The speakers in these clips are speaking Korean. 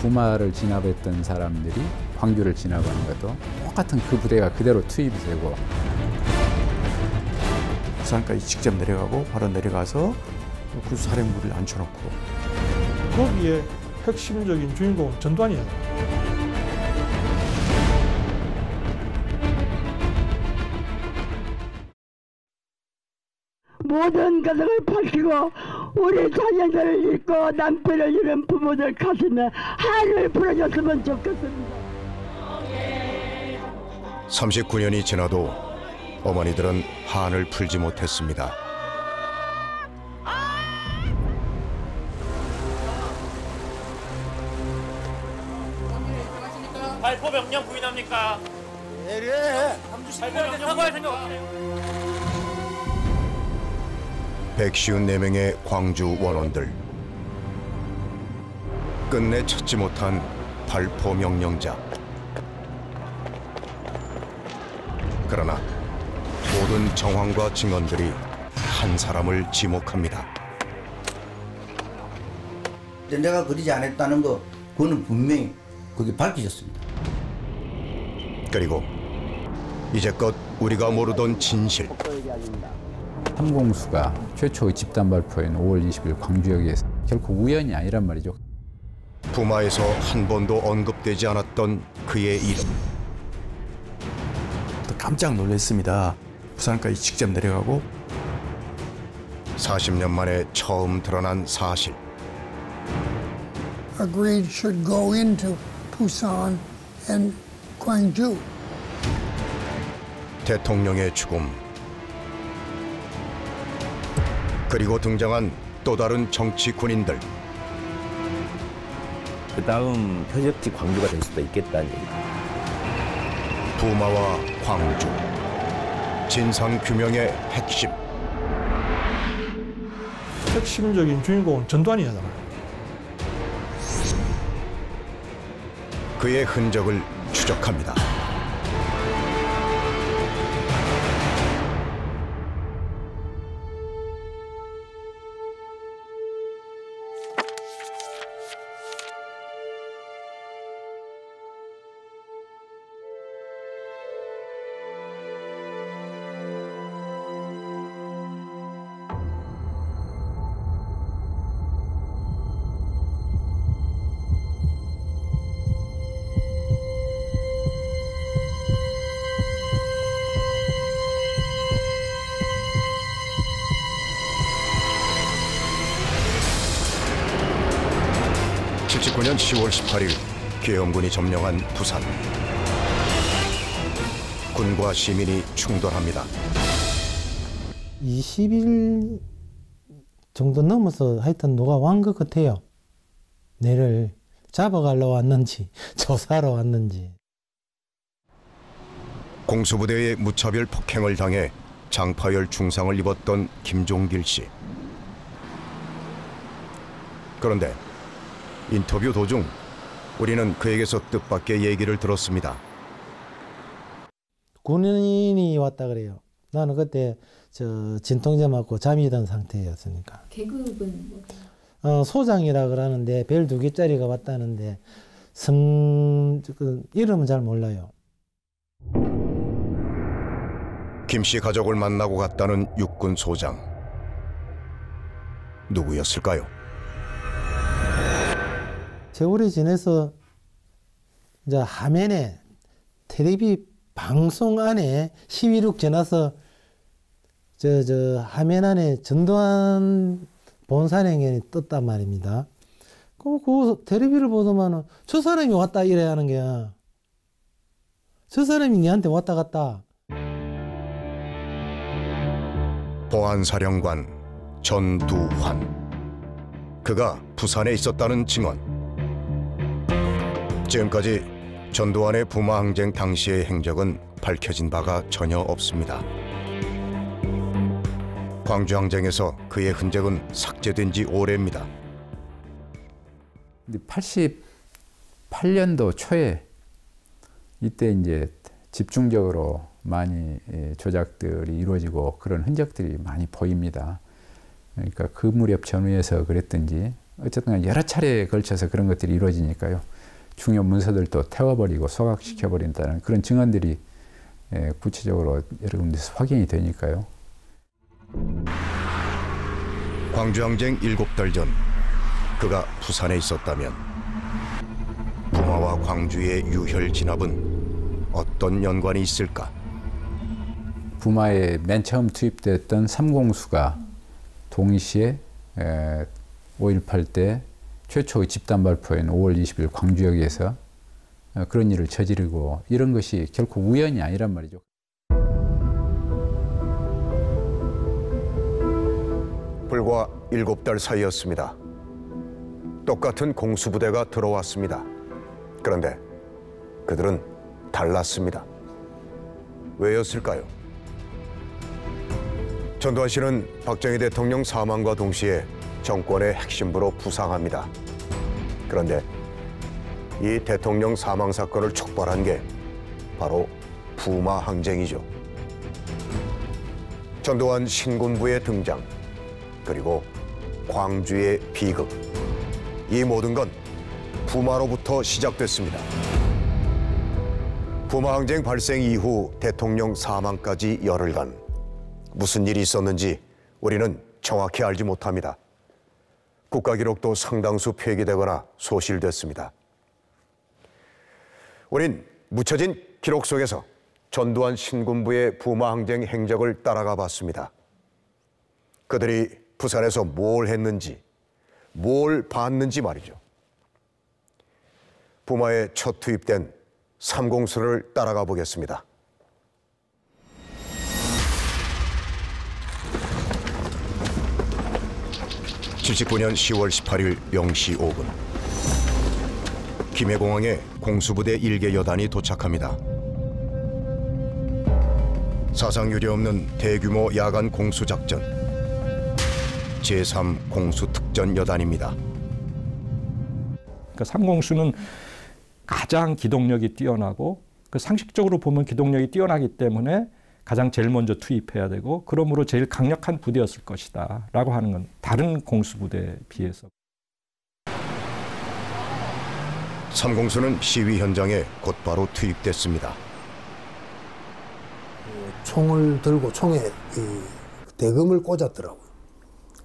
부마를 진압했던 사람들이 광주를 진압하는 것도 똑같은 그 부대가 그대로 투입이 되고 부산까지 직접 내려가고 바로 내려가서 구수사령부를 앉혀놓고 거기에 핵심적인 주인공은 전두환이에요. 모든 것을 밝히고 우리 자녀들을 잃고 남편을 잃은 부모들 가슴에 한을 풀어줬으면 좋겠습니다. 39년이 지나도 어머니들은 한을 풀지 못했습니다. 발포 명령 부인합니까? 네. 발포 명령 사과할 생각 없어요. 154명의 광주 원원들. 끝내 찾지 못한 발포 명령자. 그러나 모든 정황과 증언들이 한 사람을 지목합니다. 내가 그러지 않았다는 거, 그거는 분명히 그게 밝혀졌습니다. 그리고 이제껏 우리가 모르던 진실. 삼공수가 최초의 집단 발포인 5월 20일 광주역에서 결코 우연이 아니란 말이죠. 부마에서 한 번도 언급되지 않았던 그의 이름. 깜짝 놀랐습니다. 부산까지 직접 내려가고 40년 만에 처음 드러난 사실. Agreed should go into Busan and Gwangju. 대통령의 죽음. 그리고 등장한 또 다른 정치 군인들. 그 다음 표적지 광주가 될 수도 있겠다는 얘기. 부마와 광주. 진상 규명의 핵심. 핵심적인 주인공은 전두환이잖아요. 그의 흔적을 추적합니다. (1979년 10월 18일) 계엄군이 점령한 부산. 군과 시민이 충돌합니다. 20일 정도 넘어서 하여튼 누가 왕 것 같아요. 내를 잡아가러 왔는지 조사하러 왔는지. 공수부대의 무차별 폭행을 당해 장파열 중상을 입었던 김종길 씨. 그런데 인터뷰 도중 우리는 그에게서 뜻밖의 얘기를 들었습니다. 군인이 왔다 그래요. 나는 그때 진통제 맞고 잠이 든 상태였으니까. 계급은 뭐예요? 소장이라 그러는데 별 2개짜리가 왔다는데 이름은 잘 몰라요. 김 씨 가족을 만나고 갔다는 육군 소장. 누구였을까요? 세월이 지나서 이제 화면에 텔레비 방송 안에 11.6 지나서 화면 안에 전두환 본사령관이 떴단 말입니다. 그 텔레비를 보더만은 저 사람이 왔다 이래야 하는 게야. 저 사람이 니한테 왔다 갔다. 보안사령관 전두환. 그가 부산에 있었다는 증언. 지금까지 전두환의 부마 항쟁 당시의 행적은 밝혀진 바가 전혀 없습니다. 광주 항쟁에서 그의 흔적은 삭제된 지 오래입니다. 88년도 초에 이때 이제 집중적으로 많이 조작들이 이루어지고 그런 흔적들이 많이 보입니다. 그러니까 그 무렵 전후에서 그랬든지 어쨌든 여러 차례에 걸쳐서 그런 것들이 이루어지니까요. 중요 문서들도 태워버리고 소각시켜버린다는 그런 증언들이 구체적으로 여러 군데서 확인이 되니까요. 광주항쟁 7달 전 그가 부산에 있었다면 부마와 광주의 유혈 진압은 어떤 연관이 있을까? 부마에 맨 처음 투입됐던 삼공수가 동시에 5.18 때 최초의 집단 발포인 5월 20일 광주역에서 그런 일을 저지르고 이런 것이 결코 우연이 아니란 말이죠. 불과 7달 사이였습니다. 똑같은 공수부대가 들어왔습니다. 그런데 그들은 달랐습니다. 왜였을까요? 전두환 씨는 박정희 대통령 사망과 동시에 정권의 핵심부로 부상합니다. 그런데 이 대통령 사망 사건을 촉발한 게 바로 부마 항쟁이죠. 전두환 신군부의 등장, 그리고 광주의 비극, 이 모든 건 부마로부터 시작됐습니다. 부마 항쟁 발생 이후 대통령 사망까지 열흘간 무슨 일이 있었는지 우리는 정확히 알지 못합니다. 국가기록도 상당수 폐기되거나 소실됐습니다. 우린 묻혀진 기록 속에서 전두환 신군부의 부마 항쟁 행적을 따라가 봤습니다. 그들이 부산에서 뭘 했는지, 뭘 봤는지 말이죠. 부마에 첫 투입된 삼공수를 따라가 보겠습니다. 79년 10월 18일 0시 5분 김해공항에 공수부대 1개 여단이 도착합니다. 사상 유례없는 대규모 야간 공수작전 제3 공수특전여단입니다. 그러니까 삼공수는 가장 기동력이 뛰어나고 상식적으로 보면 기동력이 뛰어나기 때문에 가장 제일 먼저 투입해야 되고 그러므로 제일 강력한 부대였을 것이다 라고 하는 건 다른 공수부대에 비해서. 삼공수는 시위 현장에 곧바로 투입됐습니다. 총을 들고 총에 대금을 꽂았더라고요.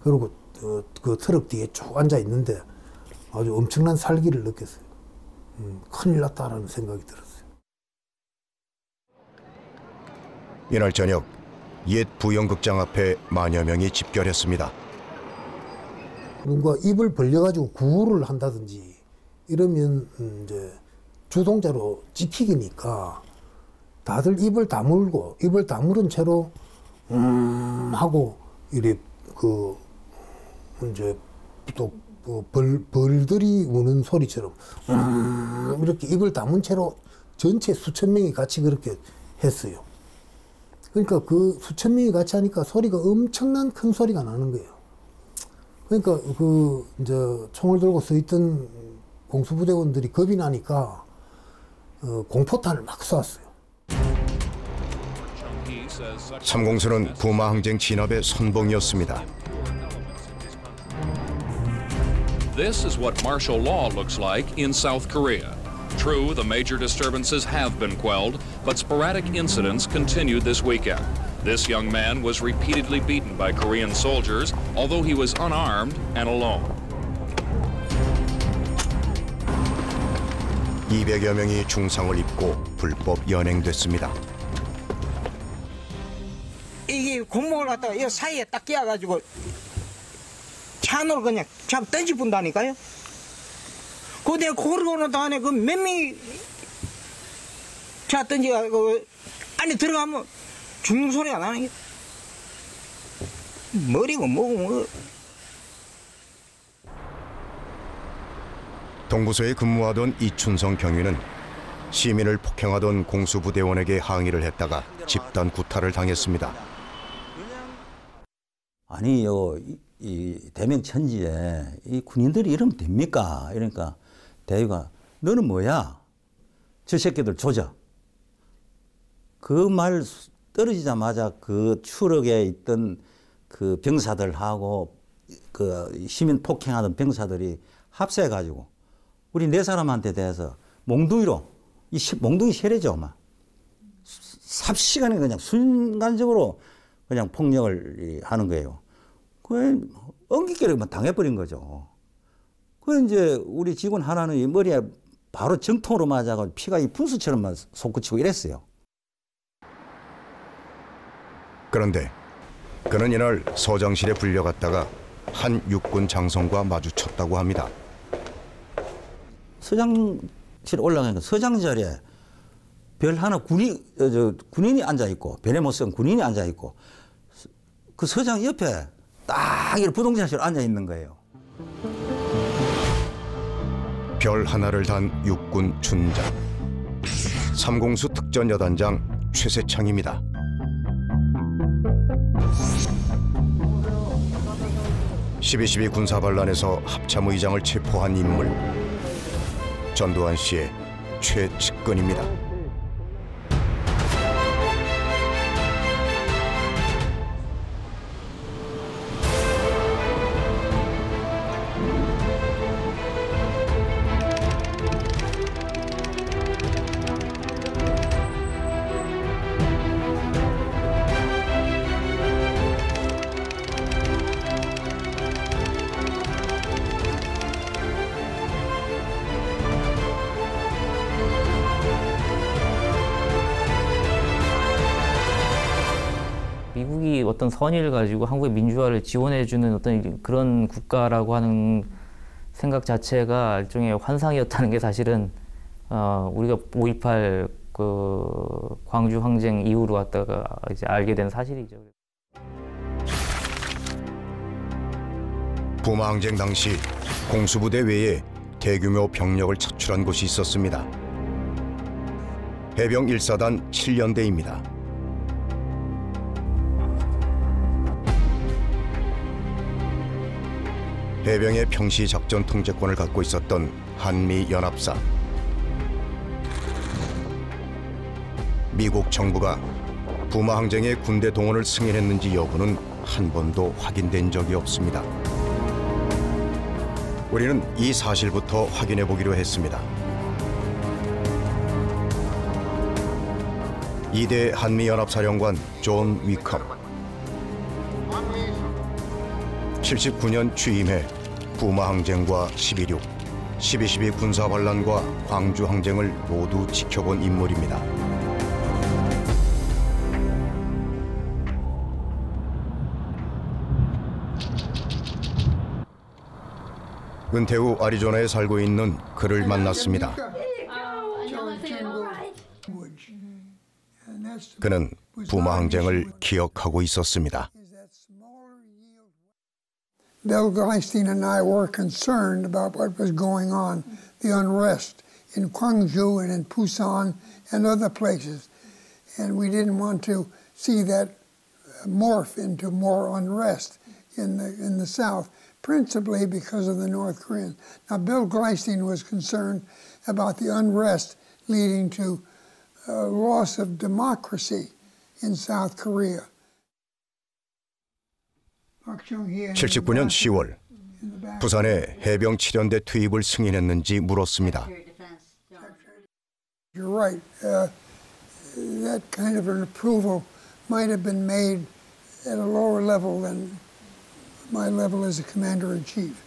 그리고 그 트럭 뒤에 쭉 앉아 있는데 아주 엄청난 살기를 느꼈어요. 큰일 났다라는 생각이 들었어요. 이날 저녁 옛 부영극장 앞에 만여 명이 집결했습니다. 누가 입을 벌려가지고 구호를 한다든지 이러면 이제 주동자로 찍히기니까 다들 입을 다물고 입을 다물은 채로 하고 이래 이제 또 벌들이 우는 소리처럼 이렇게 입을 다문 채로 전체 수천 명이 같이 그렇게 했어요. 그러니까 그 수천 명이 같이 하니까 소리가 엄청난 큰 소리가 나는 거예요. 그러니까 이제 총을 들고 서 있던 공수부대원들이 겁이 나니까 공포탄을 막 쏘았어요. 삼공수는 부마 항쟁 진압의 선봉이었습니다. This is what martial law looks like in South Korea. True, the major disturbances have been quelled, but sporadic incidents continued this weekend. This young man was repeatedly beaten by Korean soldiers, although he was unarmed and alone. 200여 명이 중상을 입고 불법 연행됐습니다. 이게 공목을 갖다가 이 사이에 딱 끼워가지고 찬으로 그냥 잡 던져본다니까요. 그 내가 고르고는 다음에 그 몇 명이 차 던져가지고 안에 들어가면 죽는 소리가 나는 게 머리고 뭐고. 동부서에 근무하던 이춘성 경위는 시민을 폭행하던 공수부대원에게 항의를 했다가 집단 구타를 당했습니다. 아니요, 이 대명천지에 이 군인들이 이러면 됩니까? 이러니까 대위가 너는 뭐야? 저 새끼들 조져. 그 말 떨어지자마자 그 추럭에 있던 그 병사들하고 그 시민 폭행하던 병사들이 합세해가지고 우리 네 사람한테 대해서 몽둥이로 몽둥이 세례죠. 막 삽시간에 그냥 순간적으로 그냥 폭력을 하는 거예요. 그 엉깃결에 당해버린 거죠. 그 이제 우리 직원 하나는 이 머리에 바로 정통으로 맞아가지고 피가 이 분수처럼 솟구치고 이랬어요. 그런데 그는 이날 서장실에 불려갔다가 한 육군 장성과 마주쳤다고 합니다. 서장실에 올라가니까 서장 자리에 별 하나 군인이 앉아 있고 별의 못 쓴 군인이 앉아 있고 그 서장 옆에 딱 이렇게 부동자실로 앉아 있는 거예요. 별 하나를 단 육군 춘장 3공수 특전여단장 최세창입니다. (12.12) 군사반란에서 합참의장을 체포한 인물 전두환 씨의 최측근입니다. 미국이 어떤 선의를 가지고 한국의 민주화를 지원해주는 어떤 그런 국가라고 하는 생각 자체가 일종의 환상이었다는 게 사실은 우리가 5.18 그 광주 항쟁 이후로 왔다가 이제 알게 된 사실이죠. 부마 항쟁 당시 공수부대 외에 대규모 병력을 차출한 곳이 있었습니다. 해병 1사단 7연대입니다. 해병의 평시 작전 통제권을 갖고 있었던 한미연합사. 미국 정부가 부마 항쟁의 군대 동원을 승인했는지 여부는 한 번도 확인된 적이 없습니다. 우리는 이 사실부터 확인해 보기로 했습니다. 2대 한미연합사령관 존 위컴. 79년 취임해 부마 항쟁과 12.6, 12.12 군사반란과 광주 항쟁을 모두 지켜본 인물입니다. 은퇴 후 아리조나에 살고 있는 그를 만났습니다. 그는 부마 항쟁을 기억하고 있었습니다. Bill Gleisten and I were concerned about what was going on, the unrest in Gwangju and in Busan and other places. And we didn't want to see that morph into more unrest in the South, principally because of the North Koreans. Now, Bill Gleisten was concerned about the unrest leading to loss of democracy in South Korea. 79년 10월 부산에 해병 7연대 투입을 승인했는지 물었습니다. You're right. That kind of an approval might have been made at a lower level than my level as a commander-in-chief.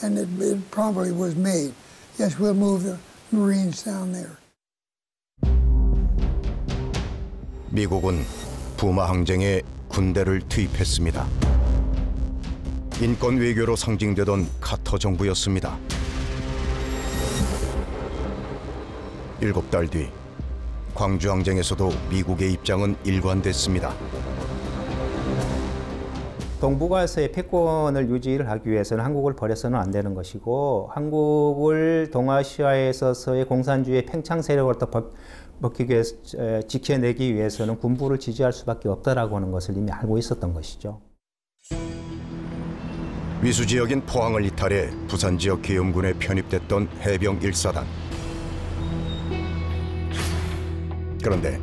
And it probably was made. Yes, we'll move the Marines down there. 미국은 부마 항쟁에 군대를 투입했습니다. 인권 외교로 상징되던 카터 정부였습니다. 7달 뒤 광주 항쟁에서도 미국의 입장은 일관됐습니다. 동북아에서의 패권을 유지를 하기 위해서는 한국을 버려서는 안 되는 것이고 한국을 동아시아에 있어서의 공산주의 팽창 세력으로부터 지켜내기 위해서는 군부를 지지할 수밖에 없다라고 하는 것을 이미 알고 있었던 것이죠. 위수 지역인 포항을 이탈해 부산 지역 계엄군에 편입됐던 해병 1사단. 그런데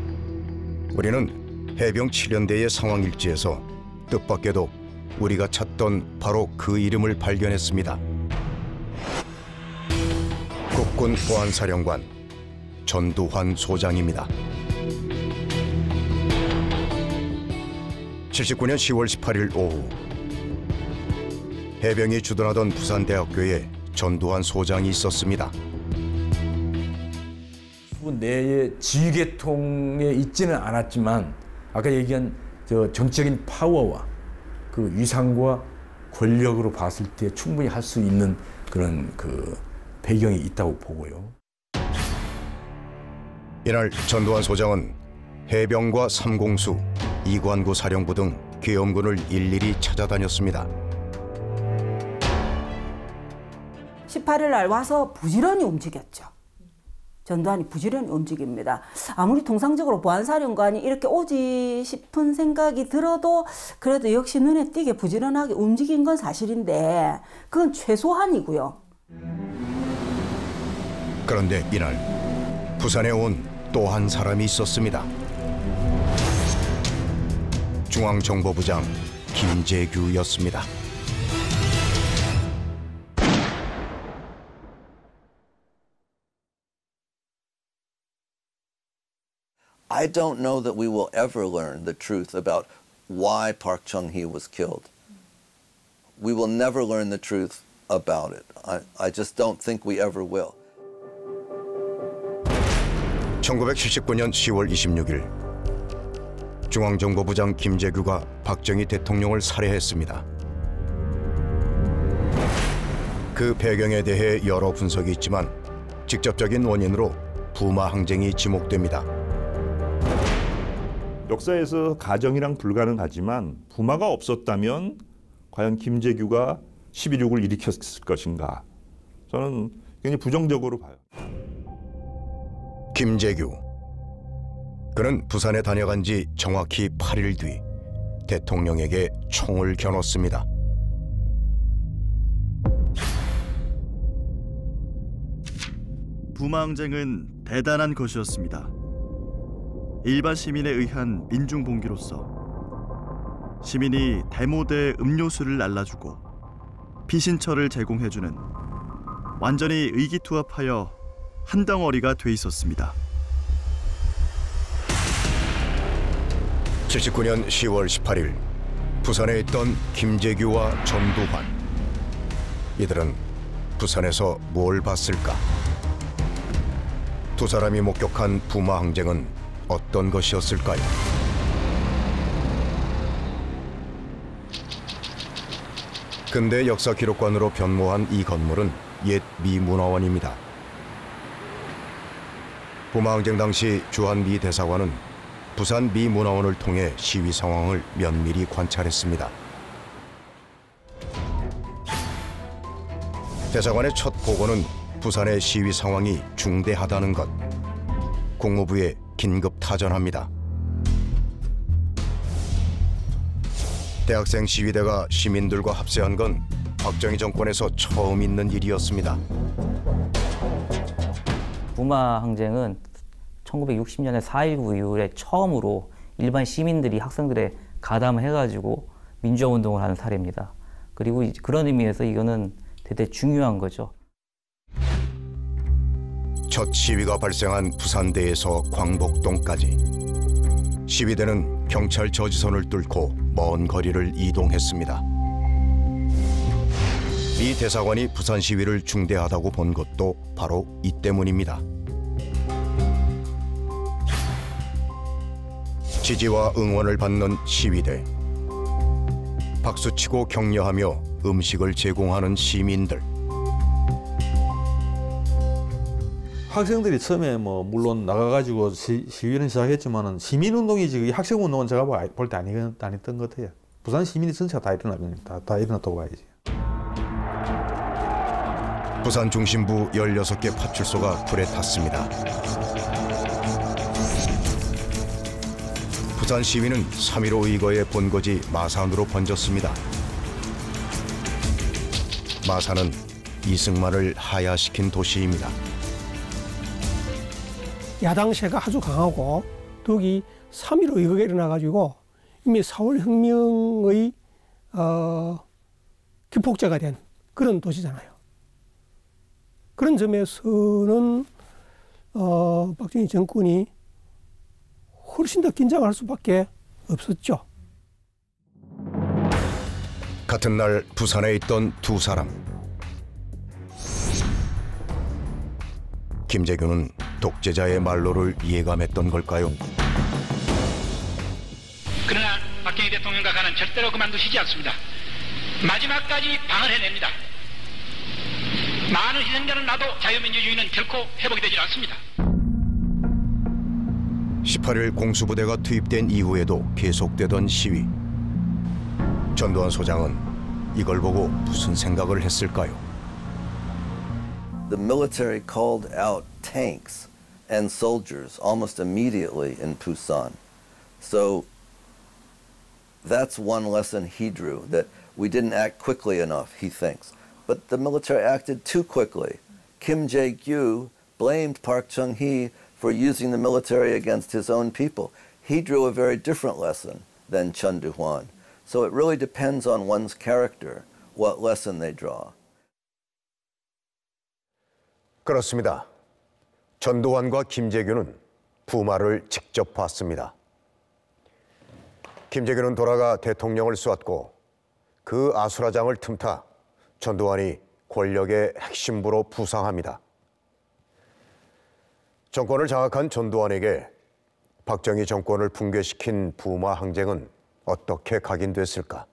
우리는 해병 7연대의 상황 일지에서 뜻밖에도 우리가 찾던 바로 그 이름을 발견했습니다. 국군 보안사령관 전두환 소장입니다. 79년 10월 18일 오후 해병이 주둔하던 부산대학교에 전두환 소장이 있었습니다. 내의 지휘계통에 있지는 않았지만 아까 얘기한 저 정치적인 파워와 그 위상과 권력으로 봤을 때 충분히 할 수 있는 그런 그 배경이 있다고 보고요. 이날 전두환 소장은 해병과 삼공수, 이관구 사령부 등 계엄군을 일일이 찾아다녔습니다. 18일 날 와서 부지런히 움직였죠. 전두환이 부지런히 움직입니다. 아무리 통상적으로 보안사령관이 이렇게 오지 싶은 생각이 들어도 그래도 역시 눈에 띄게 부지런하게 움직인 건 사실인데 그건 최소한이고요. 그런데 이날 부산에 온 또 한 사람이 있었습니다. 중앙정보부장 김재규였습니다. I don't know that we will ever learn the truth about why Park Chung-hee was killed. We will never learn the truth about it. I just don't think we ever will. 1979년 10월 26일 중앙정보부장 김재규가 박정희 대통령을 살해했습니다. 그 배경에 대해 여러 분석이 있지만 직접적인 원인으로 부마 항쟁이 지목됩니다. 역사에서 가정이랑 불가능하지만 부마가 없었다면 과연 김재규가 11.6을 일으켰을 것인가? 저는 굉장히 부정적으로 봐요. 김재규. 그는 부산에 다녀간 지 정확히 8일 뒤 대통령에게 총을 겨눴습니다. 부마 항쟁은 대단한 것이었습니다. 일반 시민에 의한 민중 봉기로서 시민이 데모대 음료수를 날라주고 피신처를 제공해주는 완전히 의기투합하여 한 덩어리가 돼 있었습니다. 79년 10월 18일 부산에 있던 김재규와 전두환. 이들은 부산에서 뭘 봤을까? 두 사람이 목격한 부마 항쟁은 어떤 것이었을까요? 근대 역사 기록관으로 변모한 이 건물은 옛 미 문화원입니다. 부마 항쟁 당시 주한 미 대사관은 부산 미 문화원을 통해 시위 상황을 면밀히 관찰했습니다. 대사관의 첫 보고는 부산의 시위 상황이 중대하다는 것. 국무부에 긴급 타전합니다. 대학생 시위대가 시민들과 합세한 건 박정희 정권에서 처음 있는 일이었습니다. 부마 항쟁은 1960년에 4.19 이후에 처음으로 일반 시민들이 학생들에 가담을 해가지고 민주화운동을 하는 사례입니다. 그리고 그런 의미에서 이거는 대단히 중요한 거죠. 첫 시위가 발생한 부산대에서 광복동까지 시위대는 경찰 저지선을 뚫고 먼 거리를 이동했습니다. 미 대사관이 부산 시위를 중대하다고 본 것도 바로 이 때문입니다. 지지와 응원을 받는 시위대, 박수치고 격려하며 음식을 제공하는 시민들. 학생들이 처음에 뭐 물론 나가가지고 시위는 시작했지만은 시민운동이지 학생운동은 제가 볼 때 아니었던 것 같아요. 부산 시민이 전체가 다 일어났다고 봐야지. 부산 중심부 16개 파출소가 불에 탔습니다. 부산 시위는 3.15 의거의 본거지 마산으로 번졌습니다. 마산은 이승만을 하야시킨 도시입니다. 야당세가 아주 강하고 더욱이 3.15 의거가 일어나가지고 이미 4월 혁명의 기폭제가 된 그런 도시잖아요. 그런 점에서는 박정희 정권이 훨씬 더 긴장할 수밖에 없었죠. 같은 날 부산에 있던 두 사람. 김재규는 독재자의 말로를 예감했던 걸까요? 그러나 박정희 대통령과 가는 절대로 그만두시지 않습니다. 마지막까지 방어해냅니다. 많은 희생자는 나도 자유민주주의는 결코 회복이 되질 않습니다. 18일 공수부대가 투입된 이후에도 계속되던 시위. 전두환 소장은 이걸 보고 무슨 생각을 했을까요? The military called out tanks and soldiers almost immediately in Busan. So that's one lesson he drew, that we didn't act quickly enough, he thinks. But the military acted too quickly. Kim Jae-gyu blamed Park Chung-hee for using the military against his own people. He drew a very different lesson than Chun Doo-hwan. So it really depends on one's character, what lesson they draw. 그렇습니다. 전두환과 김재규는 부마를 직접 봤습니다. 김재규는 돌아가 대통령을 쏘았고 그 아수라장을 틈타 전두환이 권력의 핵심부로 부상합니다. 정권을 장악한 전두환에게 박정희 정권을 붕괴시킨 부마 항쟁은 어떻게 각인됐을까?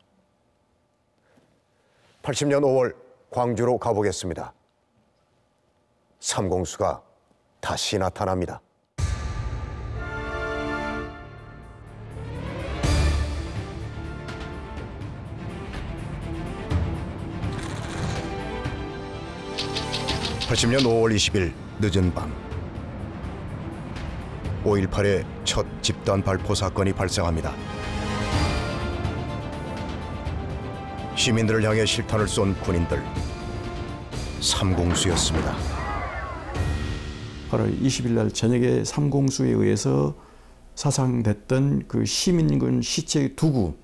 80년 5월 광주로 가보겠습니다. 삼공수가 다시 나타납니다. (80년 5월 20일) 늦은 밤 5.18의 첫 집단 발포 사건이 발생합니다. 시민들을 향해 실탄을 쏜 군인들, 삼공수였습니다. 8월 20일 날 저녁에 삼공수에 의해서 사상됐던 그 시민군 시체 두구,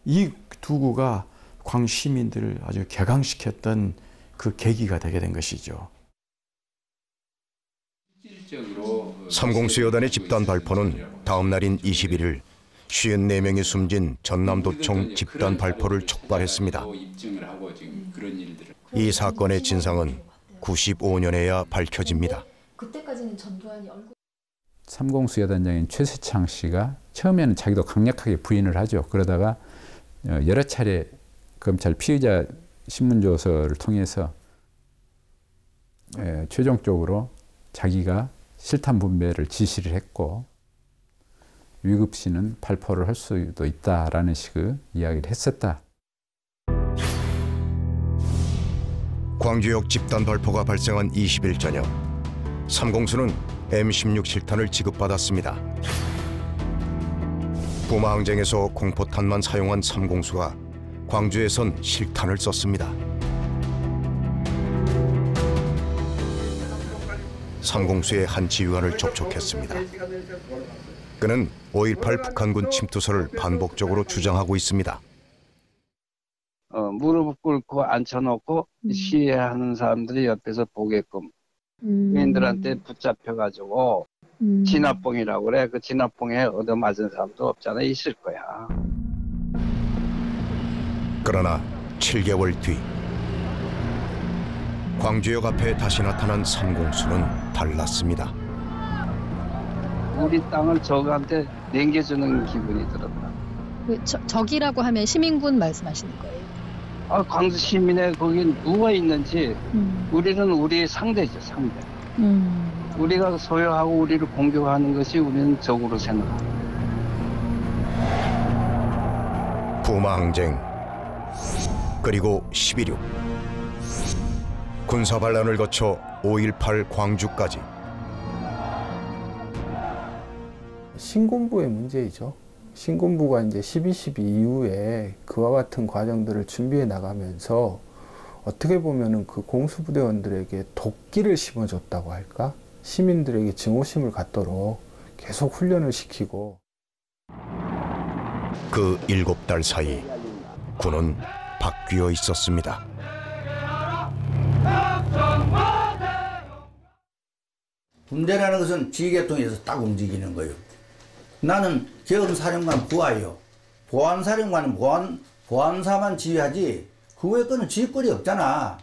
이 두구가 광주 시민들을 아주 개강시켰던 그 계기가 되게 된 것이죠. 삼공수 여단의 집단 발포는 다음 날인 21일 54명이 숨진 전남도청 집단 발포를 촉발했습니다. 이 사건의 진상은 95년에야 밝혀집니다. 그때까지는 전두환이 얼굴 삼공수 여단장인 최세창 씨가 처음에는 자기도 강력하게 부인을 하죠. 그러다가 여러 차례 검찰 피의자 신문조서를 통해서 최종적으로 자기가 실탄 분배를 지시를 했고 위급시는 발포를 할 수도 있다라는 식의 이야기를 했었다. 광주역 집단 발포가 발생한 20일 저녁, 삼공수는 M16 실탄을 지급받았습니다. 부마 항쟁에서 공포탄만 사용한 삼공수가 광주에선 실탄을 썼습니다. 삼공수의 한 지휘관을 접촉했습니다. 그는 5.18 북한군 침투설을 반복적으로 주장하고 있습니다. 무릎 꿇고 앉혀놓고 시위하는 사람들이 옆에서 보게끔 민들한테 붙잡혀가지고 진압봉이라고 그래. 그 진압봉에 얻어맞은 사람도 없잖아. 있을 거야. 그러나 7개월 뒤 광주역 앞에 다시 나타난 삼공수는 달랐습니다. 우리 땅을 적한테 남겨주는 기분이 들었다. 적이라고 하면 시민군 말씀하시는 거예요? 광주 시민의 거기 누가 있는지 우리는 우리의 상대죠, 상대. 우리가 소유하고 우리를 공격하는 것이 우리는 적으로 생각합니다. 부마 항쟁, 그리고 11.6 군사 반란을 거쳐 5.18 광주까지. 신군부의 문제이죠. 신군부가 이제 12.12 이후에 그와 같은 과정들을 준비해 나가면서 어떻게 보면은 그 공수부대원들에게 도끼를 심어줬다고 할까? 시민들에게 증오심을 갖도록 계속 훈련을 시키고. 그 7달 사이 군은 바뀌어 있었습니다. 군대라는 것은 지휘계통에서 딱 움직이는 거예요. 나는 계엄사령관 부하예요. 보안사령관은 보안사만 지휘하지 그 외에 거는 지휘권이 없잖아.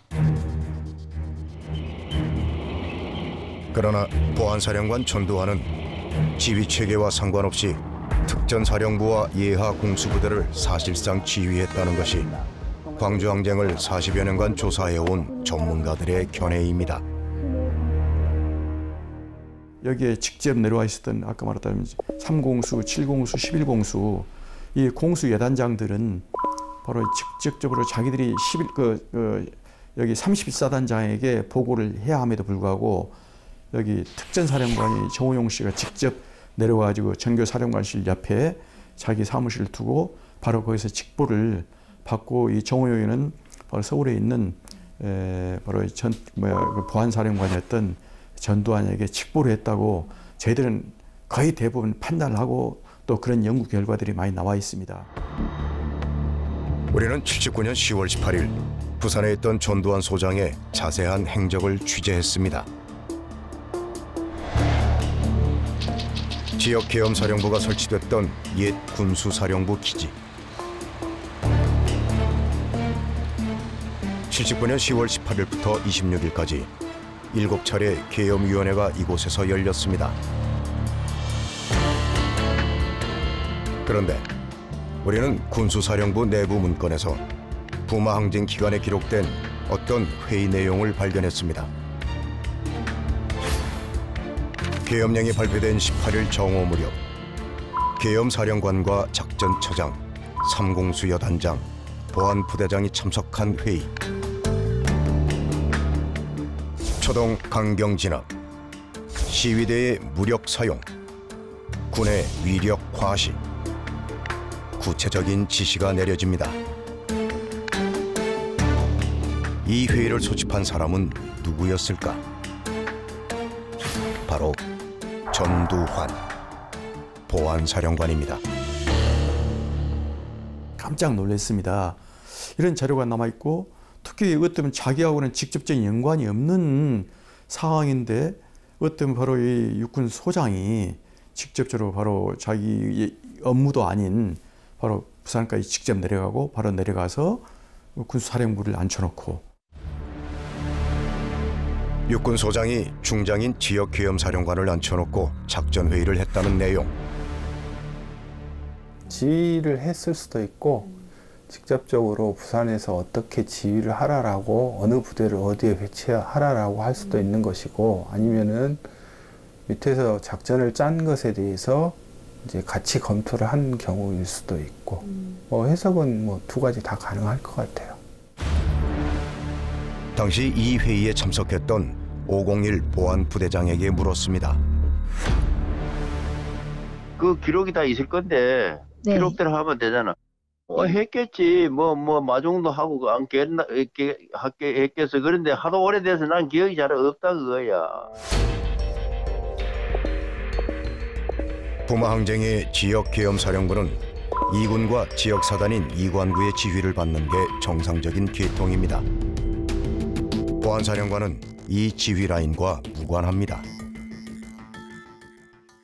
그러나 보안사령관 전두환은 지휘체계와 상관없이 특전사령부와 예하 공수부대를 사실상 지휘했다는 것이 광주항쟁을 40여 년간 조사해온 전문가들의 견해입니다. 여기에 직접 내려와 있었던 아까 말했다면 3공수, 7공수, 11공수 이 공수 여단장들은 바로 직접적으로 자기들이 여기 31사단장에게 보고를 해야 함에도 불구하고 여기 특전사령관이 정호용 씨가 직접 내려와가지고 정교사령관실 옆에 자기 사무실을 두고 바로 거기서 직보를 받고 이 정호용이는 바로 서울에 있는 바로 보안사령관이었던 전두환에게 직보를 했다고 저희들은 거의 대부분 판단을 하고 또 그런 연구 결과들이 많이 나와 있습니다. 우리는 79년 10월 18일 부산에 있던 전두환 소장의 자세한 행적을 취재했습니다. 지역 계엄사령부가 설치됐던 옛 군수사령부 기지. 79년 10월 18일부터 26일까지 7차례 계엄위원회가 이곳에서 열렸습니다. 그런데 우리는 군수사령부 내부 문건에서 부마항쟁 기간에 기록된 어떤 회의 내용을 발견했습니다. 계엄령이 발표된 18일 정오 무렵 계엄사령관과 작전처장, 3공수 여단장, 보안부대장이 참석한 회의. 초동 강경 진압, 시위대의 무력 사용, 군의 위력 과시, 구체적인 지시가 내려집니다. 이 회의를 소집한 사람은 누구였을까? 바로 전두환 보안사령관입니다. 깜짝 놀랐습니다. 이런 자료가 남아있고 특히 어쩌면 자기하고는 직접적인 연관이 없는 상황인데 어쩌면 바로 이 육군 소장이 직접적으로 바로 자기 업무도 아닌 바로 부산까지 직접 내려가고 바로 내려가서 군수사령부를 앉혀놓고 육군 소장이 중장인 지역 계엄사령관을 앉혀놓고 작전회의를 했다는 내용. 지휘를 했을 수도 있고 직접적으로 부산에서 어떻게 지휘를 하라라고 어느 부대를 어디에 배치하라라고 할 수도 있는 것이고 아니면은 밑에서 작전을 짠 것에 대해서 이제 같이 검토를 한 경우일 수도 있고 해석은 두 가지 다 가능할 것 같아요. 당시 이 회의에 참석했던 501 보안부대장에게 물었습니다. 그 기록이 다 있을 건데 네. 기록대로 하면 되잖아. 했겠지. 마중도 하고 안 했겠어. 그런데 하도 오래돼서 난 기억이 잘 없다 그거야. 부마항쟁의 지역 계엄사령부는 2군과 지역사단인 이관구의 지휘를 받는 게 정상적인 계통입니다. 보안사령관은 이 지휘 라인과 무관합니다.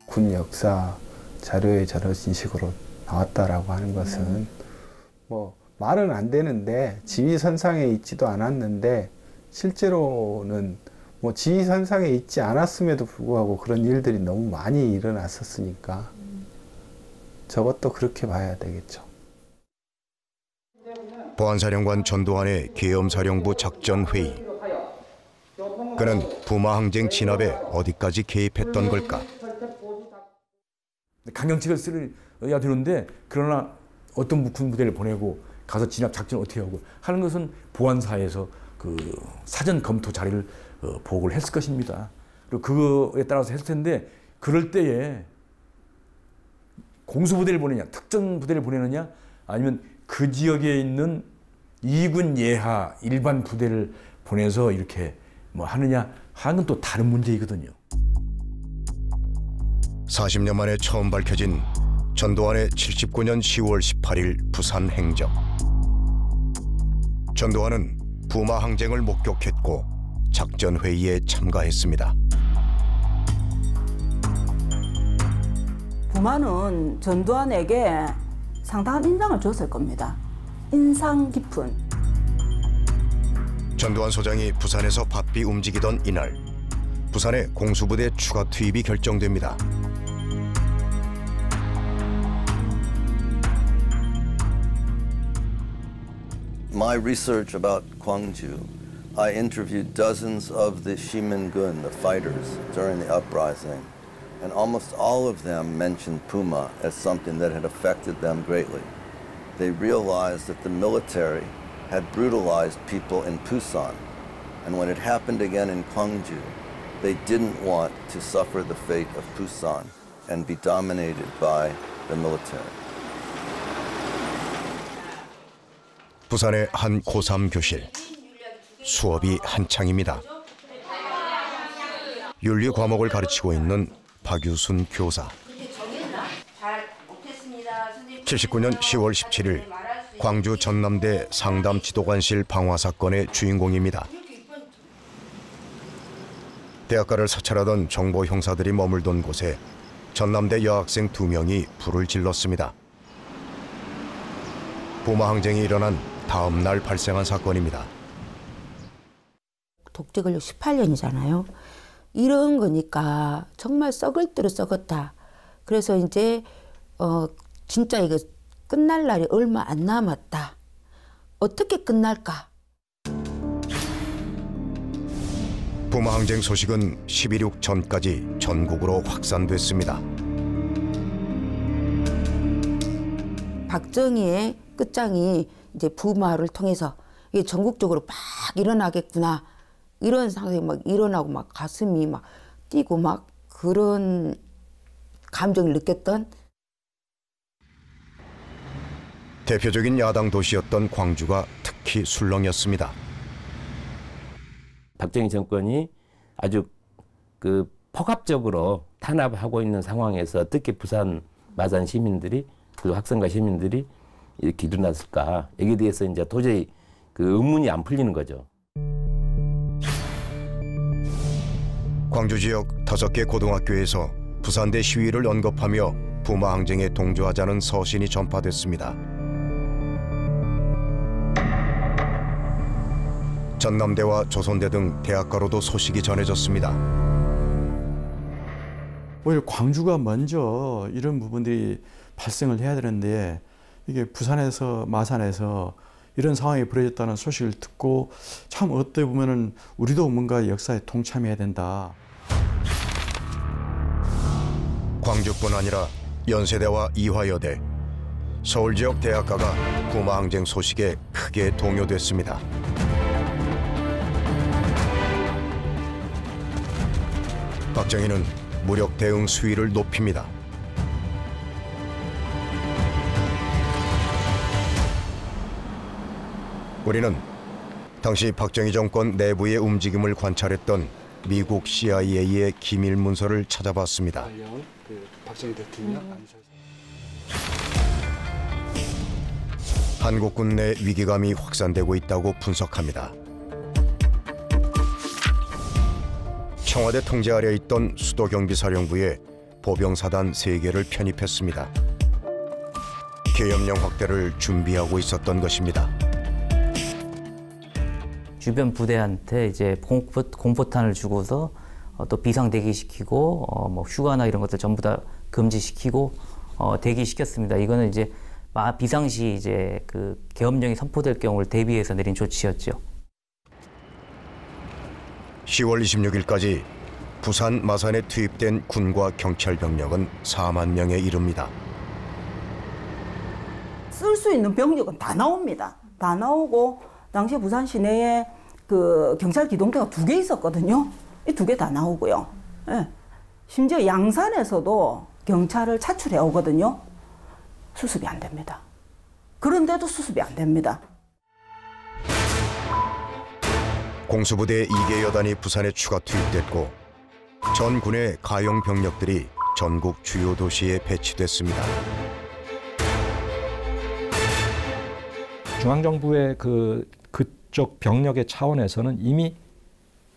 군 역사 자료에 저런 식으로 나왔다라고 하는 것은 말은 안 되는데 지휘선상에 있지도 않았는데 실제로는 지휘선상에 있지 않았음에도 불구하고 그런 일들이 너무 많이 일어났었으니까 저것도 그렇게 봐야 되겠죠. 보안사령관 전두환의 계엄사령부 작전회의. 그는 부마항쟁 진압에 어디까지 개입했던 걸까? 강경책을 써야 되는데 그러나 어떤 군 부대를 보내고 가서 진압 작전을 어떻게 하고 하는 것은 보안사에서 그 사전 검토 자료를 보고를 했을 것입니다. 그리고 그거에 따라서 했을 텐데 그럴 때에 공수부대를 보내냐, 특전부대를 보내느냐 아니면 그 지역에 있는 2군 예하 일반 부대를 보내서 이렇게 하느냐 하는 건 또 다른 문제이거든요. 40년 만에 처음 밝혀진 전두환의 79년 10월 18일 부산 행적. 전두환은 부마항쟁을 목격했고 작전회의에 참가했습니다. 부마는 전두환에게 상당한 인상을 줬을 겁니다. 인상 깊은. 전두환 소장이 부산에서 바삐 움직이던 이날, 부산에 공수부대 추가 투입이 결정됩니다. My research about Gwangju, I interviewed dozens of the Shimingun, the fighters, during the uprising, and almost all of them mentioned Puma as something that had affected them greatly. They realized that the military had brutalized people in Busan, and when it happened again in Gwangju, they didn't want to suffer the fate of Busan and be dominated by the military. 부산의 한 고3 교실. 수업이 한창입니다. 윤리 과목을 가르치고 있는 박유순 교사. 79년 10월 17일 광주 전남대 상담 지도관실 방화 사건의 주인공입니다. 대학가를 사찰하던 정보 형사들이 머물던 곳에 전남대 여학생 2명이 불을 질렀습니다. 부마 항쟁이 일어난 다음 날 발생한 사건입니다. 독재 권력 18년이잖아요. 이런 거니까 정말 썩을 대로 썩었다. 그래서 이제 진짜 이거 끝날 날이 얼마 안 남았다. 어떻게 끝날까? 부마 항쟁 소식은 11.6 전까지 전국으로 확산됐습니다. 박정희의 끝장이 이제 부마를 통해서 이게 전국적으로 막 일어나겠구나. 이런 상황이 막 일어나고 막 가슴이 막 뛰고 막 그런 감정을 느꼈던. 대표적인 야당 도시였던 광주가 특히 술렁였습니다. 박정희 정권이 아주 그 폭압적으로 탄압하고 있는 상황에서 어떻게 부산 마산 시민들이 그리고 학생과 시민들이 이렇게 일어났을까? 여기에 대해서 이제 도저히 그 의문이 안 풀리는 거죠. 광주 지역 5개 고등학교에서 부산대 시위를 언급하며 부마 항쟁에 동조하자는 서신이 전파됐습니다. 전남대와 조선대 등 대학가로도 소식이 전해졌습니다. 오히려 광주가 먼저 이런 부분들이 발생을 해야 되는데 이게 부산에서 마산에서 이런 상황이 벌어졌다는 소식을 듣고 참 어떻게 보면은 우리도 뭔가 역사에 동참해야 된다. 광주뿐 아니라 연세대와 이화여대, 서울 지역 대학가가 부마 항쟁 소식에 크게 동요됐습니다. 박정희는 무력 대응 수위를 높입니다. 우리는 당시 박정희 정권 내부의 움직임을 관찰했던 미국 CIA의 기밀 문서를 찾아봤습니다. 박정희 대통령 한국군 내 위기감이 확산되고 있다고 분석합니다. 청와대 통제 아래 있던 수도경비사령부에 보병사단 3개를 편입했습니다. 계엄령 확대를 준비하고 있었던 것입니다. 주변 부대한테 이제 공포탄을 주고서 또 비상 대기시키고 뭐 휴가나 이런 것들 전부 다 금지시키고 대기시켰습니다. 이거는 이제 비상시 이제 그 계엄령이 선포될 경우를 대비해서 내린 조치였죠. 10월 26일까지 부산 마산에 투입된 군과 경찰 병력은 4만 명에 이릅니다. 쓸 수 있는 병력은 다 나옵니다. 다 나오고 당시 부산 시내에 그 경찰 기동대가 2개 있었거든요. 이 2개 다 나오고요. 예. 심지어 양산에서도 경찰을 차출해 오거든요. 수습이 안 됩니다. 그런데도 수습이 안 됩니다. 공수부대 2개 여단이 부산에 추가 투입됐고 전 군의 가용 병력들이 전국 주요 도시에 배치됐습니다. 중앙정부의 그쪽 병력의 차원에서는 이미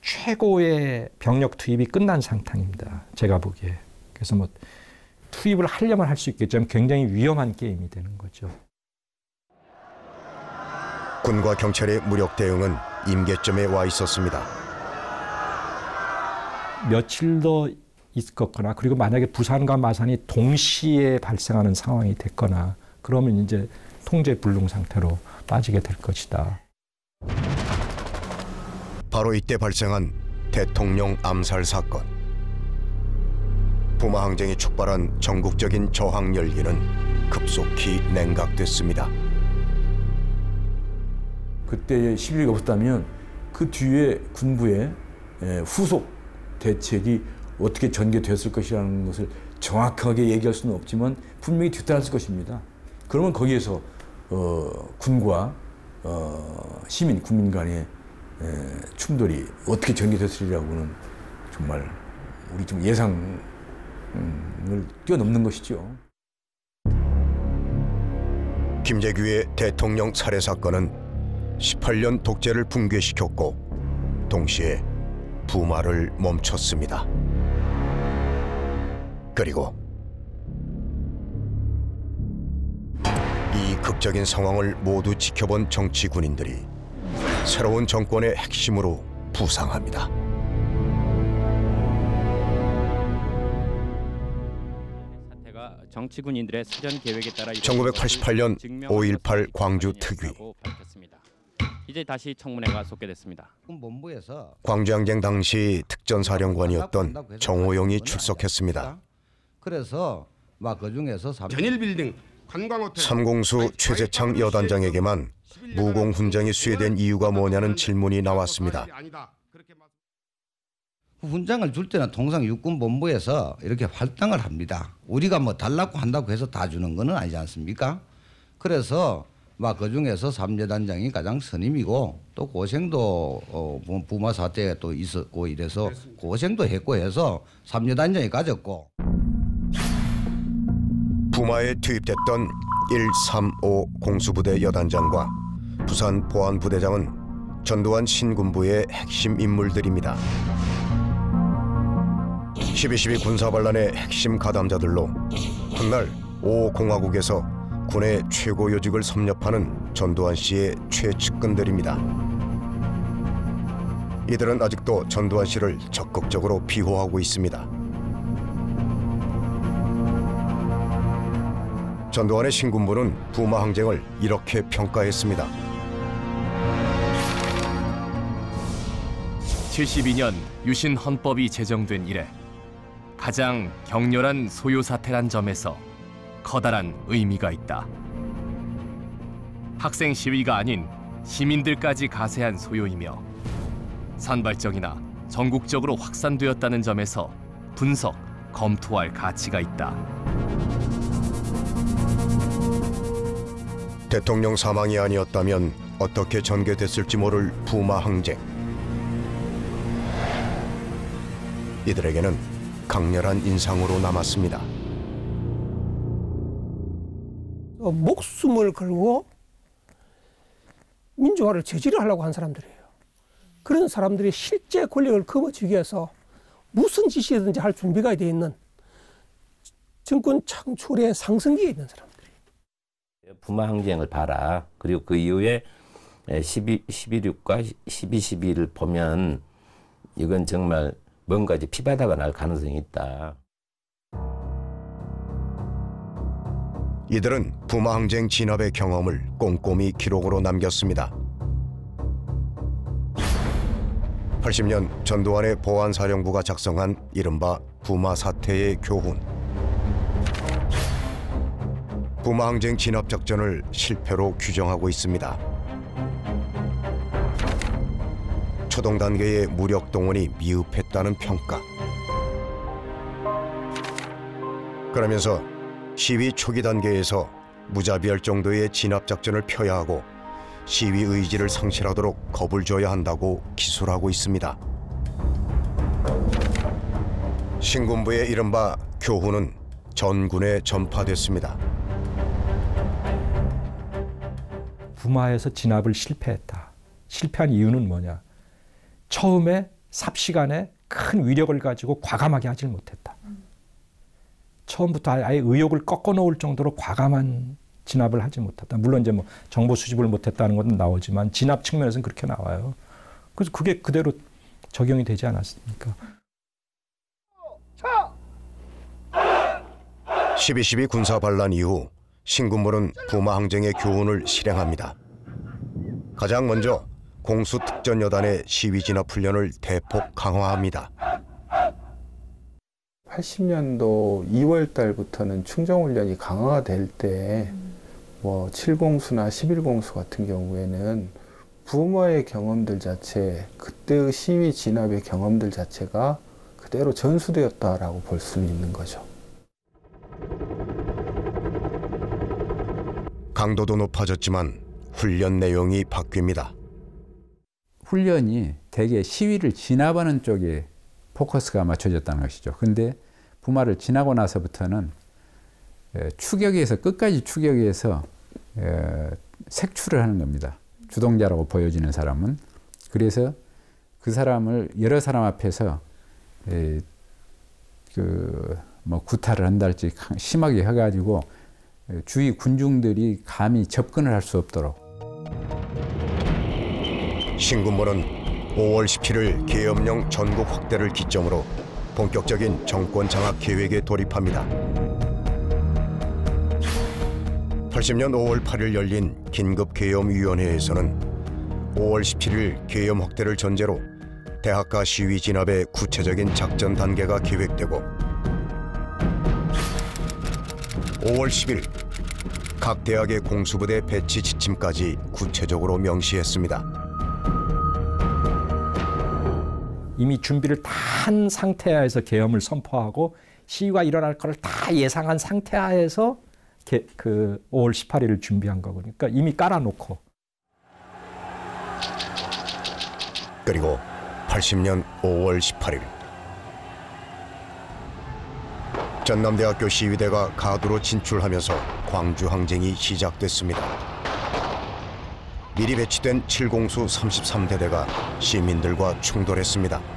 최고의 병력 투입이 끝난 상황입니다. 제가 보기에. 그래서 뭐 투입을 하려면 할 수 있겠지만 굉장히 위험한 게임이 되는 거죠. 군과 경찰의 무력 대응은 임계점에 와 있었습니다. 며칠 더 있었거나 그리고 만약에 부산과 마산이 동시에 발생하는 상황이 됐거나 그러면 이제 통제 불능 상태로 빠지게 될 것이다. 바로 이때 발생한 대통령 암살 사건. 부마 항쟁이 촉발한 전국적인 저항 열기는 급속히 냉각됐습니다. 그때 11.2가 없었다면 그 뒤에 군부의 후속 대책이 어떻게 전개됐을 것이라는 것을 정확하게 얘기할 수는 없지만 분명히 뒤따랐을 것입니다. 그러면 거기에서 군과 시민, 국민 간의 충돌이 어떻게 전개됐으리라고는 정말 우리 좀 예상을 뛰어넘는 것이죠. 김재규의 대통령 살해 사건은 18년 독재를 붕괴시켰고 동시에 부마를 멈췄습니다. 그리고 이 극적인 상황을 모두 지켜본 정치 군인들이 새로운 정권의 핵심으로 부상합니다. 정치 군인들의 사전 계획에 따라 1988년 5.18 광주 특위. 이제 다시 청문회가 속개됐습니다. 광주 항쟁 당시 특전사령관이었던 정호용이 출석했습니다. 그래서 막 그중에서 전일빌딩 관광호텔 삼공수 최재창 여단장에게만 무공 훈장이 수여된 이유가 뭐냐는 질문이 나왔습니다. 훈장을 줄 때는 통상 육군본부에서 이렇게 활당을 합니다. 우리가 뭐 달라고 한다고 해서 다 주는 거는 아니지 않습니까? 그래서 막 그중에서 삼재단장이 가장 선임이고 또 고생도 부마 사태에 또 있었고 이래서 고생도 했고 해서 삼재단장이 가졌고 부마에 투입됐던 135 공수부대 여단장과 부산 보안부대장은 전두환 신군부의 핵심 인물들입니다. 12.12 군사반란의 핵심 가담자들로 훗날 5공화국에서 군의 최고 요직을 섭렵하는 전두환 씨의 최측근들입니다. 이들은 아직도 전두환 씨를 적극적으로 비호하고 있습니다. 전두환의 신군부는 부마 항쟁을 이렇게 평가했습니다. 72년 유신 헌법이 제정된 이래 가장 격렬한 소요 사태란 점에서 커다란 의미가 있다. 학생 시위가 아닌 시민들까지 가세한 소요이며 산발적이나 전국적으로 확산되었다는 점에서 분석, 검토할 가치가 있다. 대통령 사망이 아니었다면 어떻게 전개됐을지 모를 부마 항쟁. 이들에게는 강렬한 인상으로 남았습니다. 목숨을 걸고 민주화를 저지를 하려고 한 사람들이에요. 그런 사람들이 실제 권력을 거머쥐기 위해서 무슨 짓이든지 할 준비가 되어 있는 정권 창출의 상승기에 있는 사람들. 부마 항쟁을 봐라. 그리고 그 이후에 11.6과 12.12를 보면 이건 정말 뭔가 이제 피바다가 날 가능성이 있다. 이들은 부마 항쟁 진압의 경험을 꼼꼼히 기록으로 남겼습니다. 80년 전두환의 보안사령부가 작성한 이른바 부마 사태의 교훈. 부마 항쟁 진압 작전을 실패로 규정하고 있습니다. 초동 단계의 무력 동원이 미흡했다는 평가. 그러면서 시위 초기 단계에서 무자비할 정도의 진압 작전을 펴야 하고 시위 의지를 상실하도록 겁을 줘야 한다고 기술하고 있습니다. 신군부의 이른바 교훈은 전군에 전파됐습니다. 부마에서 진압을 실패했다. 실패한 이유는 뭐냐? 처음에 삽시간에 큰 위력을 가지고 과감하게 하질 못했다. 처음부터 아예 의욕을 꺾어 놓을 정도로 과감한 진압을 하지 못했다. 물론 이제 뭐 정보 수집을 못했다는 건 나오지만 진압 측면에서는 그렇게 나와요. 그래서 그게 그대로 적용이 되지 않았습니까? 12.12 군사 반란 이후 신군부는 부마 항쟁의 교훈을 실행합니다. 가장 먼저 공수 특전여단의 시위 진압 훈련을 대폭 강화합니다. 80년도 2월 달부터는 충정훈련이 강화가 될 때 뭐 7공수나 11공수 같은 경우에는 부모의 경험들 자체, 그때의 시위 진압의 경험들 자체가 그대로 전수되었다라고 볼 수 있는 거죠. 강도도 높아졌지만 훈련 내용이 바뀝니다. 훈련이 대개 시위를 진압하는 쪽에 포커스가 맞춰졌다는 것이죠. 근데 부마를 지나고 나서부터는 추격에서 끝까지 추격해서 색출을 하는 겁니다. 주동자라고 보여지는 사람은. 그래서 그 사람을 여러 사람 앞에서 뭐 구타를 한달지 심하게 해가지고 주위 군중들이 감히 접근을 할 수 없도록. 신군부는 5월 17일 계엄령 전국 확대를 기점으로 본격적인 정권 장악 계획에 돌입합니다. 80년 5월 8일 열린 긴급계엄위원회에서는 5월 17일 계엄 확대를 전제로 대학가 시위 진압의 구체적인 작전 단계가 계획되고 5월 10일 각 대학의 공수부대 배치 지침까지 구체적으로 명시했습니다. 이미 준비를 다 한 상태하에서 계엄을 선포하고 시위가 일어날 것을 다 예상한 상태하에서 그 5월 18일을 준비한 거거든요. 그러니까 이미 깔아놓고. 그리고 80년 5월 18일 전남대학교 시위대가 가두로 진출하면서 광주 항쟁이 시작됐습니다. 미리 배치된 7공수 33대대가 시민들과 충돌했습니다.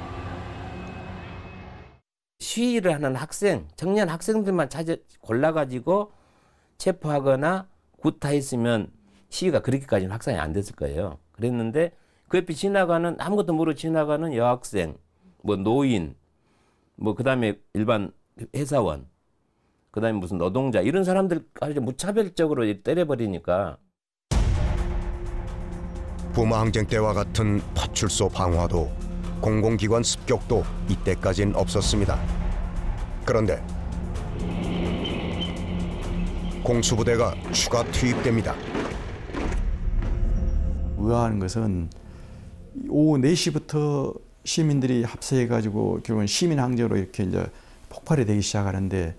시위를 하는 학생, 청년 학생들만 골라가지고 체포하거나 구타했으면 시위가 그렇게까지는 확산이 안 됐을 거예요. 그랬는데 그 옆에 지나가는 아무것도 모르고 지나가는 여학생, 뭐 노인, 뭐 그다음에 일반 회사원, 그다음에 무슨 노동자 이런 사람들까지 무차별적으로 때려버리니까. 부마 항쟁 때와 같은 파출소 방화도 공공기관 습격도 이때까지는 없었습니다. 그런데 공수부대가 추가 투입됩니다. 의아한 것은 오후 4시부터 시민들이 합세해가지고 결국은 시민항쟁으로 이렇게 이제 폭발이 되기 시작하는데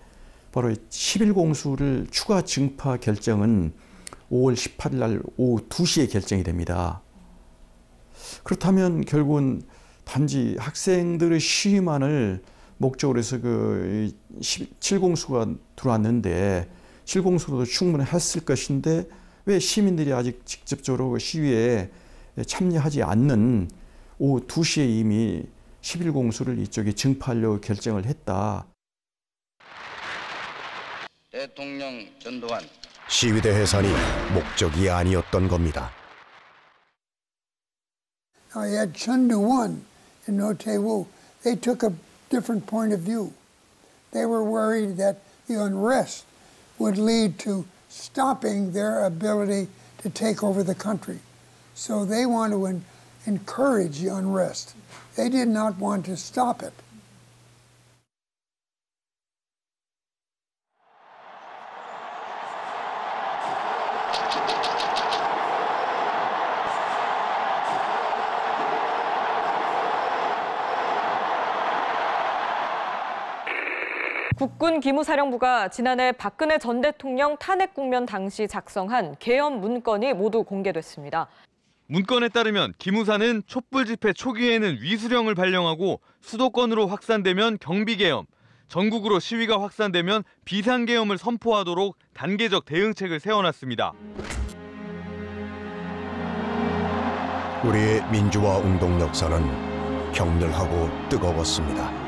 바로 11공수를 추가 증파 결정은 5월 18일 날 오후 2시에 결정이 됩니다. 그렇다면 결국은 단지 학생들의 시위만을 목적으로 해서 그 7공수가 들어왔는데 7공수로도 충분히 했을 것인데 왜 시민들이 아직 직접적으로 시위에 참여하지 않는 오후 2시에 이미 11공수를 이쪽에 증파하려고 결정을 했다. 대통령 전두환 시위대 해산이 목적이 아니었던 겁니다. I had Chun Doo-hwan and No Tae-woo. They took a different point of view. They were worried that the unrest would lead to stopping their ability to take over the country. So they want to encourage the unrest. They did not want to stop it. 국군 기무사령부가 지난해 박근혜 전 대통령 탄핵 국면 당시 작성한 계엄 문건이 모두 공개됐습니다. 문건에 따르면 기무사는 촛불 집회 초기에는 위수령을 발령하고 수도권으로 확산되면 경비계엄, 전국으로 시위가 확산되면 비상계엄을 선포하도록 단계적 대응책을 세워놨습니다. 우리의 민주화 운동 역사는 격렬하고 뜨거웠습니다.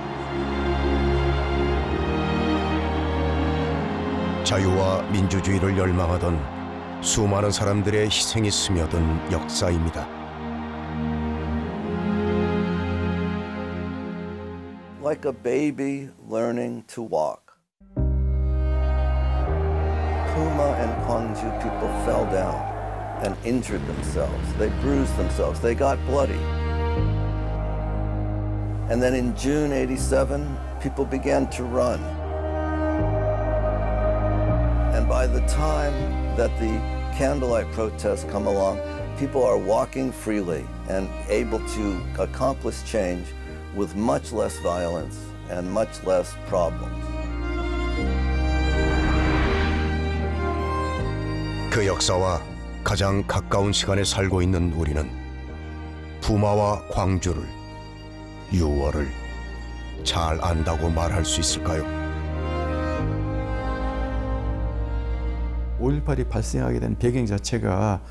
자유와 민주주의를 열망하던 수많은 사람들의 희생이 스며든 역사입니다. Like a baby learning to walk. Puma and Gwangju people fell down and injured themselves. They bruised themselves. They got bloody. And then in June '87, people began to run. And by the time that the candlelight protests come along, people are walking freely and able to accomplish change with much less violence and much less problems. 그 역사와 가장 가까운 시간에 살고 있는 우리는 부마와 광주를, 6월을 잘 안다고 말할 수 있을까요? 5.18이 발생하게 된 배경 자체가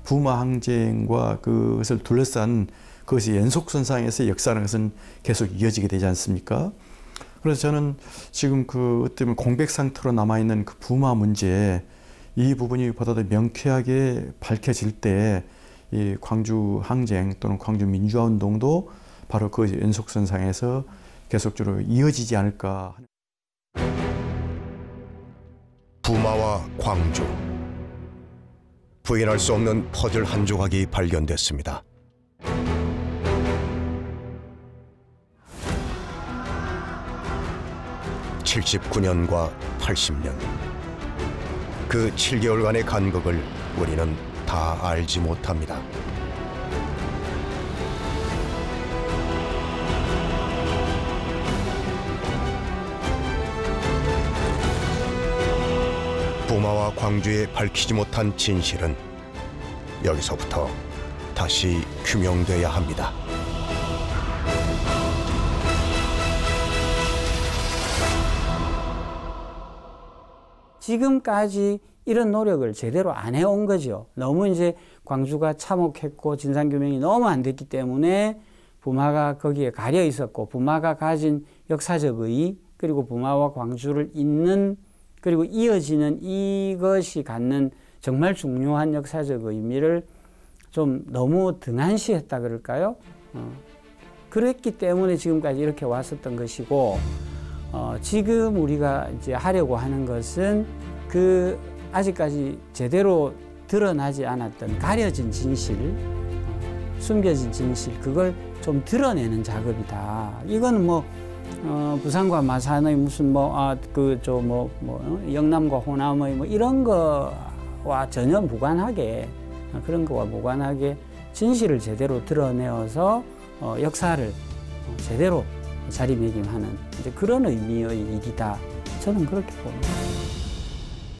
부마 항쟁과 그것을 둘러싼 그것이 연속선상에서의 역사라는 것은 계속 이어지게 되지 않습니까? 그래서 저는 지금 그 어쩌면 공백 상태로 남아있는 그 부마 문제, 이 부분이 보다 더 명쾌하게 밝혀질 때 이 광주 항쟁 또는 광주 민주화 운동도 바로 그 연속선상에서 계속적으로 이어지지 않을까. 부마와 광주, 부인할 수 없는 퍼즐 한 조각이 발견됐습니다. (79년과 80년) 그 7개월간의 간극을 우리는 다 알지 못합니다. 부마와 광주에 밝히지 못한 진실은 여기서부터 다시 규명돼야 합니다. 지금까지 이런 노력을 제대로 안 해온 거죠. 너무 이제 광주가 참혹했고 진상규명이 너무 안 됐기 때문에 부마가 거기에 가려 있었고, 부마가 가진 역사적 의의, 그리고 부마와 광주를 잇는 그리고 이어지는 이것이 갖는 정말 중요한 역사적 의미를 좀 너무 등한시했다 그럴까요? 그랬기 때문에 지금까지 이렇게 왔었던 것이고, 지금 우리가 이제 하려고 하는 것은 그 아직까지 제대로 드러나지 않았던 가려진 진실, 숨겨진 진실, 그걸 좀 드러내는 작업이다. 이건 뭐 부산과 마산의 무슨 영남과 호남의 뭐 이런 거와 전혀 무관하게, 그런 거와 무관하게 진실을 제대로 드러내어서 역사를 제대로 자리매김하는 이제 그런 의미의 일이다. 저는 그렇게 봅니다.